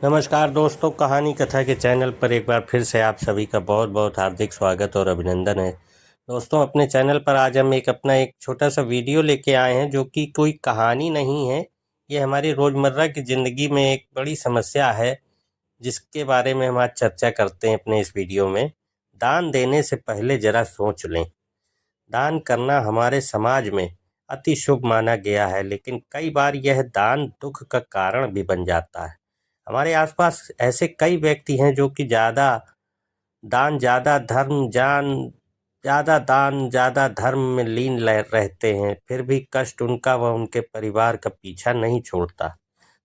नमस्कार दोस्तों, कहानी कथा के चैनल पर एक बार फिर से आप सभी का बहुत बहुत हार्दिक स्वागत और अभिनंदन है। दोस्तों, अपने चैनल पर आज हम अपना एक छोटा सा वीडियो लेके आए हैं जो कि कोई कहानी नहीं है। ये हमारी रोज़मर्रा की ज़िंदगी में एक बड़ी समस्या है, जिसके बारे में हम आज चर्चा करते हैं अपने इस वीडियो में। दान देने से पहले ज़रा सोच लें। दान करना हमारे समाज में अति शुभ माना गया है, लेकिन कई बार यह दान दुख का कारण भी बन जाता है। हमारे आसपास ऐसे कई व्यक्ति हैं जो कि ज़्यादा धर्म में लीन रहते हैं, फिर भी कष्ट उनका व उनके परिवार का पीछा नहीं छोड़ता।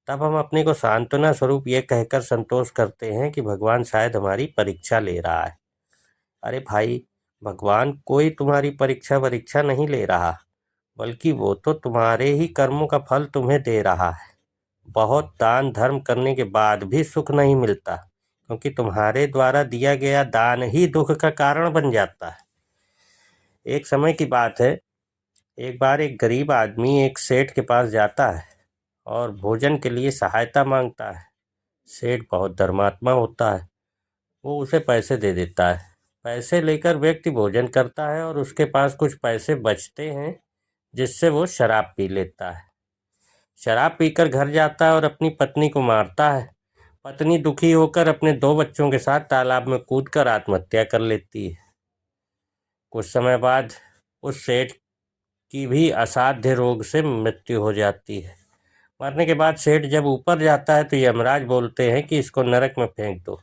तब हम अपने को सांत्वना स्वरूप ये कहकर संतोष करते हैं कि भगवान शायद हमारी परीक्षा ले रहा है। अरे भाई, भगवान कोई तुम्हारी परीक्षा नहीं ले रहा, बल्कि वो तो तुम्हारे ही कर्मों का फल तुम्हें दे रहा है। बहुत दान धर्म करने के बाद भी सुख नहीं मिलता, क्योंकि तुम्हारे द्वारा दिया गया दान ही दुख का कारण बन जाता है। एक समय की बात है, एक बार एक गरीब आदमी एक सेठ के पास जाता है और भोजन के लिए सहायता मांगता है। सेठ बहुत धर्मात्मा होता है, वो उसे पैसे दे देता है। पैसे लेकर व्यक्ति भोजन करता है और उसके पास कुछ पैसे बचते हैं, जिससे वो शराब पी लेता है। शराब पीकर घर जाता है और अपनी पत्नी को मारता है। पत्नी दुखी होकर अपने 2 बच्चों के साथ तालाब में कूदकर आत्महत्या कर लेती है। कुछ समय बाद उस सेठ की भी असाध्य रोग से मृत्यु हो जाती है। मरने के बाद सेठ जब ऊपर जाता है तो यमराज बोलते हैं कि इसको नरक में फेंक दो।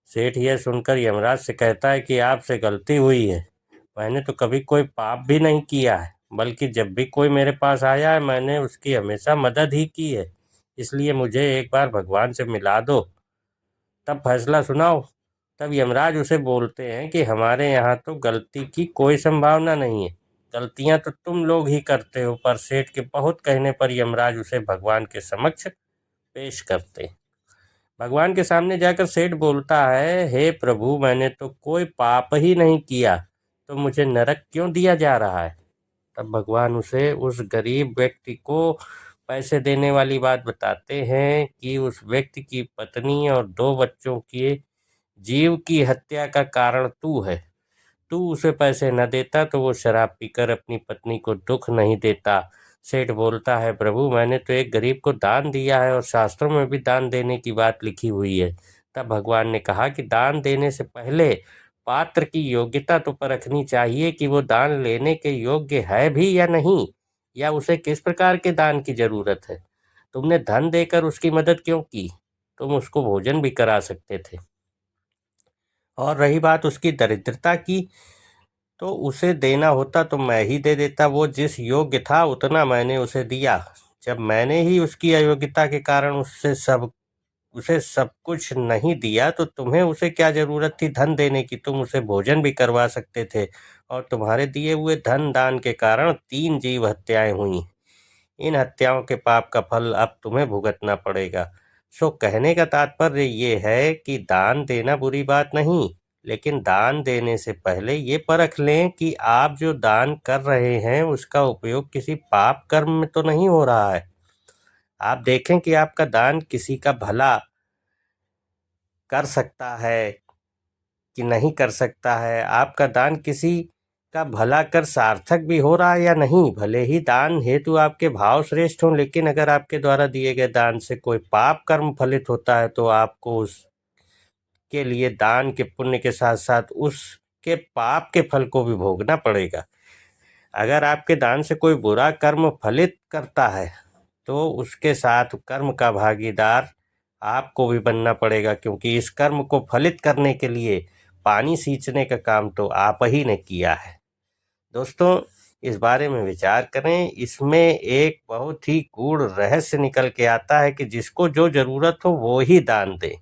सेठ यह सुनकर यमराज से कहता है कि आपसे गलती हुई है। मैंने तो कभी कोई पाप भी नहीं किया है, बल्कि जब भी कोई मेरे पास आया है मैंने उसकी हमेशा मदद ही की है। इसलिए मुझे एक बार भगवान से मिला दो, तब फैसला सुनाओ। तब यमराज उसे बोलते हैं कि हमारे यहाँ तो गलती की कोई संभावना नहीं है, गलतियाँ तो तुम लोग ही करते हो। पर सेठ के बहुत कहने पर यमराज उसे भगवान के समक्ष पेश करते हैं। भगवान के सामने जाकर सेठ बोलता है, हे प्रभु, मैंने तो कोई पाप ही नहीं किया, तो मुझे नरक क्यों दिया जा रहा है? तब भगवान उसे उस गरीब व्यक्ति को पैसे देने वाली बात बताते हैं कि उस व्यक्ति की पत्नी और 2 बच्चों के जीव की हत्या का कारण तू है। तू उसे पैसे न देता तो वो शराब पीकर अपनी पत्नी को दुख नहीं देता। सेठ बोलता है, प्रभु, मैंने तो एक गरीब को दान दिया है और शास्त्रों में भी दान देने की बात लिखी हुई है। तब भगवान ने कहा कि दान देने से पहले पात्र की योग्यता तो परखनी चाहिए कि वो दान लेने के योग्य है भी या नहीं, या उसे किस प्रकार के दान की जरूरत है। तुमने धन देकर उसकी मदद क्यों की? तुम उसको भोजन भी करा सकते थे। और रही बात उसकी दरिद्रता की, तो उसे देना होता तो मैं ही दे देता। वो जिस योग्य था उतना मैंने उसे दिया। जब मैंने ही उसकी अयोग्यता के कारण उसे सब कुछ नहीं दिया, तो तुम्हें उसे क्या जरूरत थी धन देने की? तुम उसे भोजन भी करवा सकते थे। और तुम्हारे दिए हुए धन दान के कारण 3 जीव हत्याएं हुई। इन हत्याओं के पाप का फल अब तुम्हें भुगतना पड़ेगा। सो कहने का तात्पर्य ये है कि दान देना बुरी बात नहीं, लेकिन दान देने से पहले ये परख लें कि आप जो दान कर रहे हैं उसका उपयोग किसी पाप कर्म में तो नहीं हो रहा है। आप देखें कि आपका दान किसी का भला कर सकता है कि नहीं कर सकता है। आपका दान किसी का भला कर सार्थक भी हो रहा है या नहीं। भले ही दान हेतु आपके भाव श्रेष्ठ हों, लेकिन अगर आपके द्वारा दिए गए दान से कोई पाप कर्म फलित होता है तो आपको उसके लिए दान के पुण्य के साथ साथ उसके पाप के फल को भी भोगना पड़ेगा। अगर आपके दान से कोई बुरा कर्म फलित करता है तो उसके साथ कर्म का भागीदार आपको भी बनना पड़ेगा, क्योंकि इस कर्म को फलित करने के लिए पानी सींचने का काम तो आप ही ने किया है। दोस्तों, इस बारे में विचार करें। इसमें एक बहुत ही गूढ़ रहस्य निकल के आता है कि जिसको जो जरूरत हो वो ही दान दें।